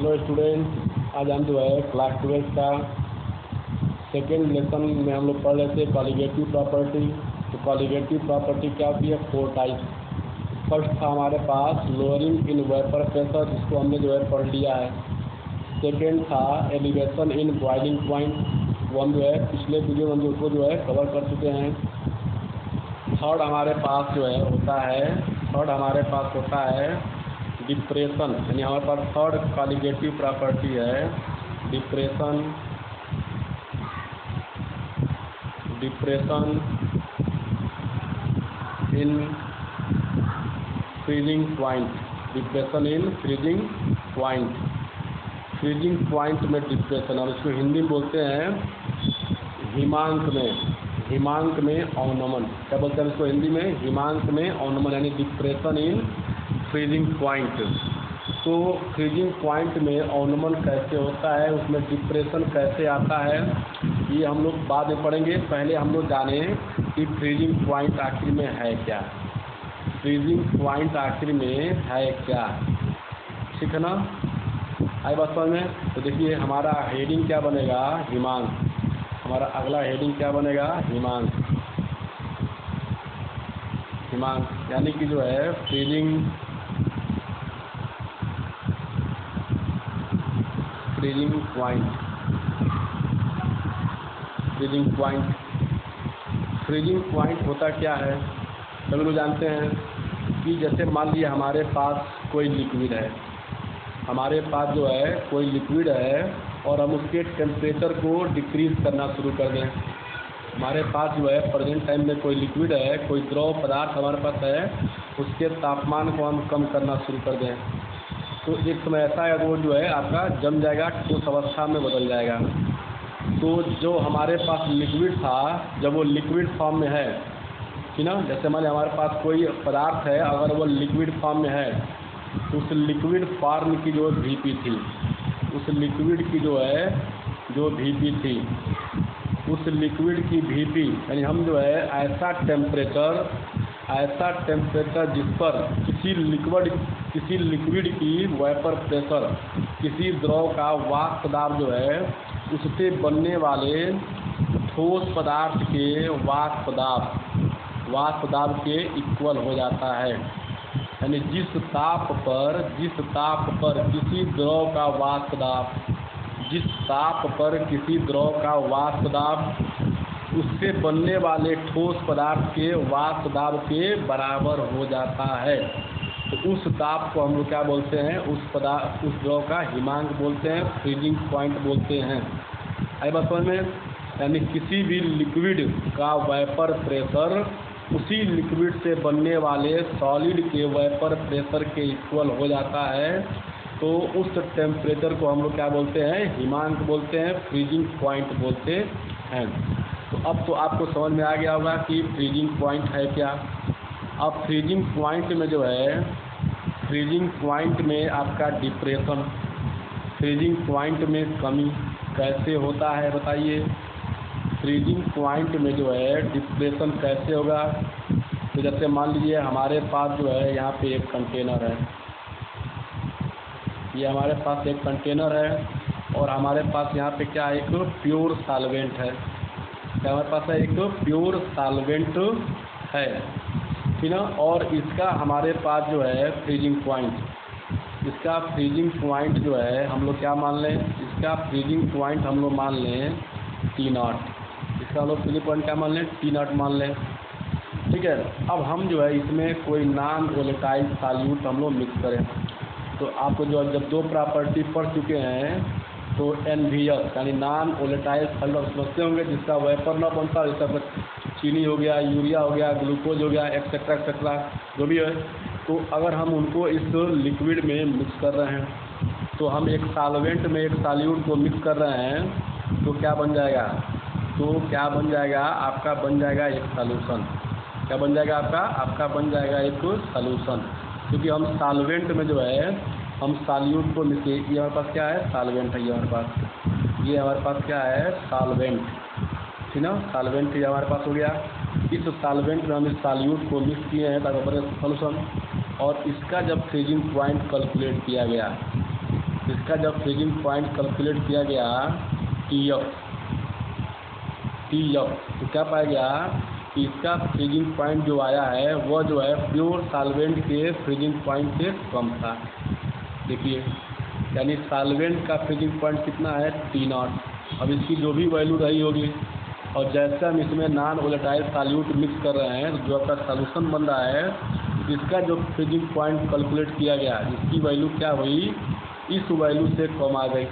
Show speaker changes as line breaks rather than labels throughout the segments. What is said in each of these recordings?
Hello student, आज हम जो है क्लास 12 का सेकेंड लेसन में हम लोग पढ़ रहे थे कॉलिगेटिव प्रॉपर्टी। तो कॉलिगेटिव प्रॉपर्टी क्या होती है? 4 टाइप। फर्स्ट था हमारे पास लोअरिंग इन वेपर प्रेशर, जिसको हमने जो है पढ़ लिया है। सेकेंड था एलिवेशन इन बॉइलिंग पॉइंट, वो हम जो है पिछले वीडियो में उसको जो है कवर कर चुके हैं। थर्ड हमारे पास होता है डिप्रेशन, यानी हमारे पास थर्ड कॉलिगेटिव प्रॉपर्टी है डिप्रेशन इन फ्रीजिंग पॉइंट में डिप्रेशन, और इसको हिंदी में बोलते हैं हिमांक में अवनमन। क्या बोलते हैं इसको हिंदी में? हिमांक में अवनमन, यानी डिप्रेशन इन फ्रीजिंग पॉइंट। तो फ्रीजिंग पॉइंट में अवनमन कैसे होता है, उसमें डिप्रेशन कैसे आता है, ये हम लोग बाद में पढ़ेंगे। पहले हम लोग जाने कि फ्रीजिंग पॉइंट आखिर में है क्या। ठीक है ना? आई बात समझ में? तो देखिए हमारा हेडिंग क्या बनेगा? हिमांक। हमारा अगला हेडिंग क्या बनेगा? हिमांक, यानी कि जो है फ्रीजिंग पॉइंट होता क्या है? सभी लोग जानते हैं कि जैसे मान लीजिए हमारे पास कोई लिक्विड है, और हम उसके टेम्परेचर को डिक्रीज करना शुरू कर दें। हमारे पास जो है प्रेजेंट टाइम में कोई लिक्विड है, कोई द्रव पदार्थ हमारे पास है, उसके तापमान को हम कम करना शुरू कर दें, तो एक समय ऐसा है वो जो है आपका जम जाएगा, ठोस अवस्था में बदल जाएगा। तो जो हमारे पास लिक्विड था, जब वो लिक्विड फॉर्म में है, ठीक ना, जैसे मान लीजिए हमारे पास कोई पदार्थ है, अगर वो लिक्विड फॉर्म में है, तो उस लिक्विड फॉर्म की जो Vp थी, उस लिक्विड की Vp, यानी हम जो है ऐसा टेम्परेचर जिस पर किसी लिक्विड की वेपर प्रेशर, किसी द्रव का वाष्प दाब जो है उससे बनने वाले ठोस पदार्थ के वाष्प दाब के इक्वल हो जाता है। यानी जिस ताप पर किसी द्रव का वाष्प दाब उससे बनने वाले ठोस पदार्थ के वाष्प दाब के बराबर हो जाता है, तो उस ताप को हम लोग क्या बोलते हैं? उस द्रव का हिमांक बोलते हैं, फ्रीजिंग पॉइंट बोलते हैं। आई बात समझ में? यानी किसी भी लिक्विड का वेपर प्रेशर उसी लिक्विड से बनने वाले सॉलिड के वेपर प्रेशर के इक्वल हो जाता है, तो उस टेम्परेचर को हम लोग क्या बोलते हैं? हिमांक बोलते हैं, फ्रीजिंग पॉइंट बोलते हैं। तो अब तो आपको समझ में आ गया होगा कि फ्रीजिंग पॉइंट है क्या। अब फ्रीजिंग पॉइंट में आपका डिप्रेशन, फ्रीजिंग पॉइंट में कमी कैसे होता है बताइए। फ्रीजिंग पॉइंट में जो है डिप्रेशन कैसे होगा? तो जैसे मान लीजिए हमारे पास जो है यहाँ पे एक कंटेनर है, ये हमारे पास एक कंटेनर है, और हमारे पास यहाँ पे क्या है? एक प्योर सॉल्वेंट है। क्या हमारे पास है? एक प्योर सॉल्वेंट है, ठीक ना। और इसका हमारे पास जो है फ्रीजिंग पॉइंट जो है हम लोग क्या मान लें? इसका फ्रीजिंग पॉइंट हम लोग मान लें T0। इसका हम लोग फ्रीजिंग पॉइंट क्या मान लें? T0 मान लें, ठीक है। अब हम जो है इसमें कोई नॉन वोलेटाइल सॉल्यूट हम लोग मिक्स करें, तो आपको जो जब दो प्रॉपर्टी पढ़ चुके हैं, तो NVS यानी नॉन वोलेटाइल सॉल्यूट समझते होंगे, जिसका वेपर ना बनता, जैसा चीनी हो गया, यूरिया हो गया, ग्लूकोज हो गया, एक्सेट्रा जो भी है। तो अगर हम उनको इस लिक्विड में मिक्स कर रहे हैं, तो हम एक सॉल्वेंट में एक सॉल्यूट को मिक्स कर रहे हैं, तो क्या बन जाएगा? आपका बन जाएगा एक सॉल्यूशन। क्या बन जाएगा आपका बन जाएगा एक सॉल्यूशन, क्योंकि हम सॉल्वेंट में जो है हम सॉल्यूट को मिक्स, ये हमारे पास क्या है? सॉल्वेंट है। ये हमारे पास क्या है? सॉल्वेंट, ठीक ना। सॉल्वेंट ये हमारे पास हो गया। इस सॉल्वेंट में हम इस सॉल्यूट को मिक्स किए हैं ताकि बने सॉल्यूशन, और इसका जब फ्रीजिंग पॉइंट कैलकुलेट किया गया, इसका जब फ्रीजिंग पॉइंट कैलकुलेट किया गया टी एफ, तो क्या पाया गया कि इसका फ्रीजिंग पॉइंट जो आया है वह जो है प्योर सॉल्वेंट के फ्रीजिंग पॉइंट से कम था। देखिए, यानी सॉल्वेंट का फ्रीजिंग पॉइंट कितना है टी नॉट। अब इसकी जो भी वैल्यू रही होगी, और जैसे हम इसमें नॉन वोलेटाइल सॉल्यूट मिक्स कर रहे हैं, जो आपका सॉल्यूशन बन रहा है, इसका जो फ्रीजिंग पॉइंट कैलकुलेट किया गया इसकी वैल्यू क्या हुई, इस वैल्यू से कम आ गई।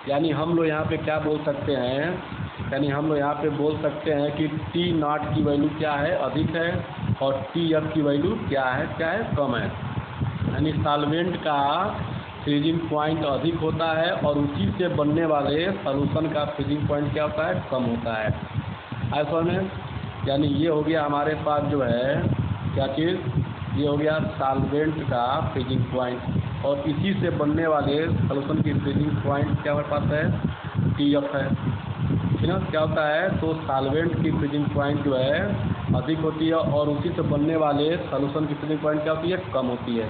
यानी हम लोग यहाँ पे क्या बोल सकते हैं, यानी हम लोग यहाँ पे बोल सकते हैं कि टी नॉट की वैल्यू क्या है, अधिक है, और टी एफ की वैल्यू क्या है, कम है। यानी सॉल्वेंट का फ्रीजिंग पॉइंट अधिक होता है और उसी से बनने वाले सॉल्यूशन का फ्रीजिंग पॉइंट क्या होता है, कम होता है। ऐसा में यानी ये हो गया हमारे पास जो है क्या चीज़, ये हो गया सॉल्वेंट का फ्रीजिंग पॉइंट, और इसी से बनने वाले सॉल्यूशन की फ्रीजिंग पॉइंट क्या हमारे पास है, टी एफ है। ठीक है, क्या होता है, तो सॉल्वेंट की फ्रीजिंग पॉइंट जो है अधिक होती है और उसी से बनने वाले सॉल्यूशन की फ्रीजिंग पॉइंट क्या होती है, कम होती है।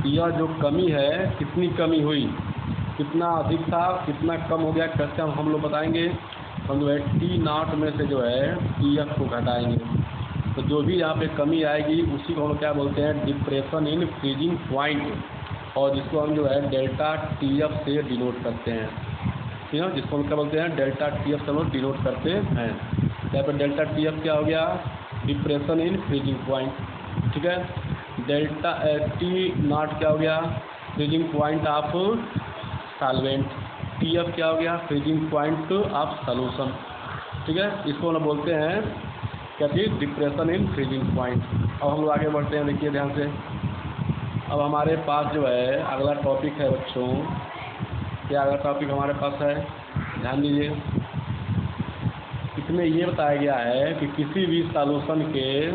यह जो कमी है, कितनी कमी हुई, कितना अधिक था, कितना कम हो गया, कैसे हम लोग बताएंगे। हम जो है टी नॉट में से जो है टी एफ को घटाएंगे, तो जो भी यहाँ पे कमी आएगी उसी को हम लोग क्या बोलते हैं, डिप्रेशन इन फ्रीजिंग पॉइंट, और जिसको हम जो है डेल्टा टी एफ से डिनोट करते हैं। ठीक है, जिसको हम क्या बोलते हैं, डेल्टा टी एफ से हम लोग डिनोट करते हैं। यहाँ पर डेल्टा टी एफ क्या हो गया, डिप्रेशन इन फ्रीजिंग पॉइंट। ठीक है, डेल्टा टी नॉट क्या हो गया, freezing point of solvent, T F क्या हो गया, फ्रीजिंग पॉइंट ऑफ सॉल्यूशन। ठीक है, इसको हम बोलते हैं क्या चीज़, डिप्रेशन इन फ्रीजिंग पॉइंट। अब हम लोग आगे बढ़ते हैं, देखिए ध्यान से। अब हमारे पास जो है अगला टॉपिक है बच्चों, क्या अगला टॉपिक हमारे पास है, ध्यान दीजिए। इसमें ये बताया गया है कि किसी भी सॉल्यूशन के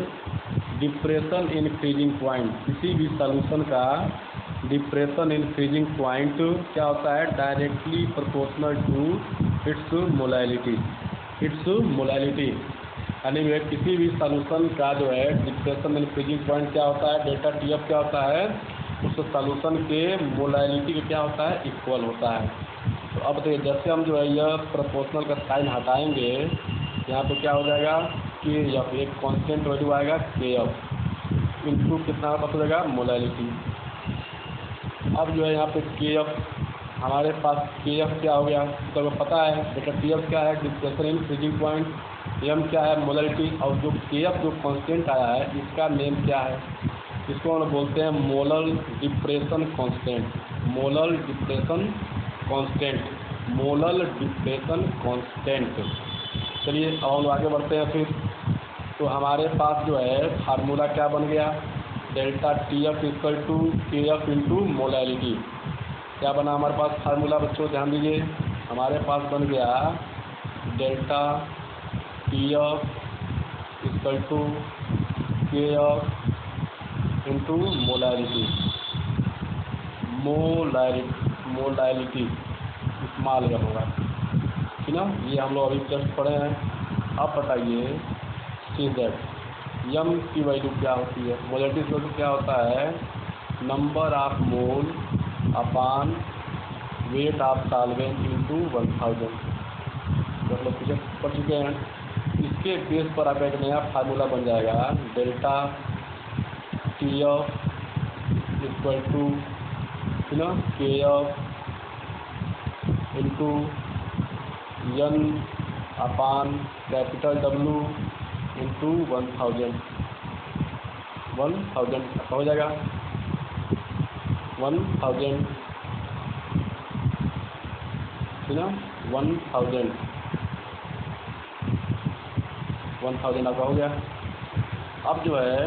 डिप्रेशन इन फ्रीजिंग पॉइंट, किसी भी सॉल्यूशन का डिप्रेशन इन फ्रीजिंग पॉइंट क्या होता है, directly proportional to its molality, यानी वे किसी भी सॉल्यूशन का जो है डिप्रेशन इन फ्रीजिंग पॉइंट क्या होता है, डेल्टा टी एफ क्या होता है, उस सॉल्यूशन के मोलैलिटी के क्या होता है, इक्वल होता है। तो अब देखिए, जैसे हम जो है यह प्रोपोर्शनल का साइन हटाएंगे, यहाँ पे क्या हो जाएगा कि एफ, एक कांस्टेंट वैल्यू आएगा के एफ इंटू कितना पता जाएगा, मोलैलिटी। अब जो है यहाँ पे के एफ, हमारे पास के एफ क्या हो गया, तो पता है बेटा टी एफ क्या है, depression in freezing point, M क्या है, मोलैलिटी, और जो के एफ जो कांस्टेंट आया है इसका नेम क्या है, इसको हम बोलते हैं molar depression constant, molar depression constant. चलिए अब हम आगे बढ़ते हैं फिर। तो हमारे पास जो है फार्मूला क्या बन गया, delta T F equal to K F into molality. क्या बना हमारे पास फार्मूला बच्चों, ध्यान दीजिए, हमारे पास बन गया delta T F equal to K F into molality, small M होगा। ठीक ना, ये हम लोग अभी जस्ट पढ़े हैं। अब बताइए सी दैट यम की वैल्यू क्या होती है, मोलैलिटी की वैल्यू क्या होता है, number of mole upon weight of solvent into 1000। हम लोग पीछे पढ़ चुके हैं। इसके बेस पर आपका एक नया फार्मूला बन जाएगा, delta T F equal to K F into N upon capital W into 1000 हो जाएगा 1000, ठीक ना, 1000 आपका हो गया। अब जो है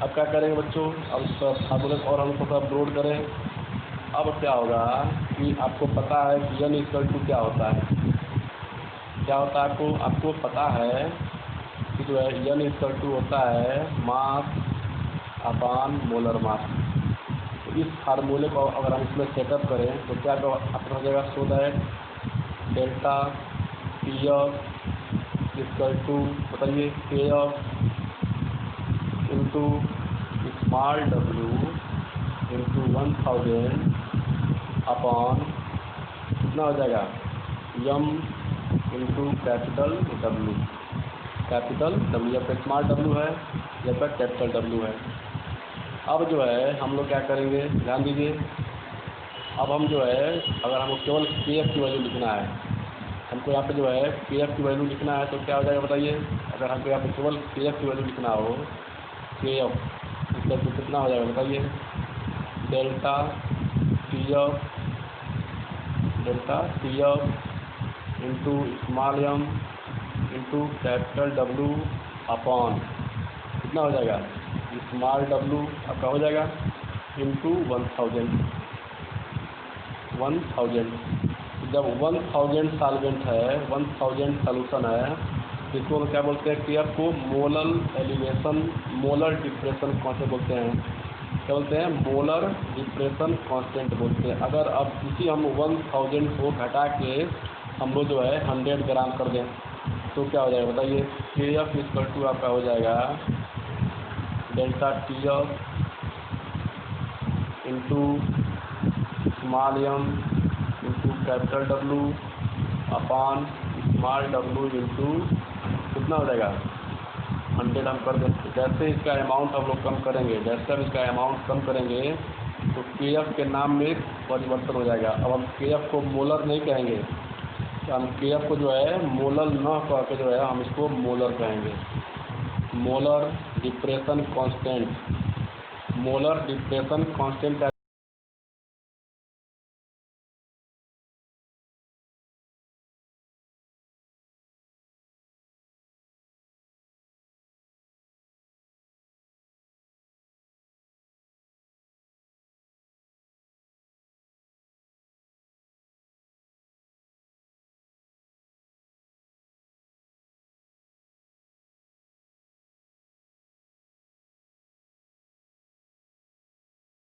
अब क्या करेंगे बच्चों, अब फार्मूले और हम थोड़ा ब्रोड करें। अब क्या होगा कि आपको पता है कि एन इक्वल टू क्या होता है, आपको पता है कि जो है एन इक्वल टू होता है मास अपान मोलर मास। तो इस फार्मूले को अगर हम इसमें सेटअप करें तो क्या आपका हो जाएगा, so that delta T F equal to बताइए K F into small W into 1000 upon कितना हो जाएगा M into capital W. Capital W या स्मॉल डब्ल्यू है या फिर कैपिटल डब्ल्यू है। अब जो है हम लोग क्या करेंगे, ध्यान दीजिए। अब हम जो है अगर हमको केवल के एफ की वैल्यू लिखना है, हमको यहाँ पे जो है के एफ की वैल्यू लिखना है तो क्या हो जाएगा बताइए। अगर हमको यहाँ पे केवल के एफ की वैल्यू लिखना हो, के एफ इसका तो कितना हो जाएगा बताइए। Delta T F into small M into capital W upon कितना हो जाएगा स्मॉल डब्ल्यू आपका हो जाएगा इंटू 1000। जब 1000 सॉल्वेंट है, 1000 सॉल्यूशन है, इसको हम क्या बोलते हैं कि आपको molar elevation molar depression constant बोलते हैं। क्या बोलते हैं, मोलर डिप्रेशन कांस्टेंट बोलते हैं। अगर अब इसी हम 1000 को घटा के हम लोग जो है 100 ग्राम कर दें तो क्या हो जाएगा बताइए। के एफ इक्वल टू आपका हो जाएगा delta T F into small M into capital W upon small W into कितना हो जाएगा 100 हम कर दें। जैसे इसका अमाउंट हम लोग कम करेंगे, जैसे हम इसका अमाउंट कम करेंगे तो के एफ के नाम में परिवर्तन हो जाएगा। अब हम के एफ को मोलर नहीं कहेंगे, तो हम के एफ को जो है मोलर न कह के जो है हम इसको मोलर कहेंगे। मोलर डिप्रेशन कांस्टेंट का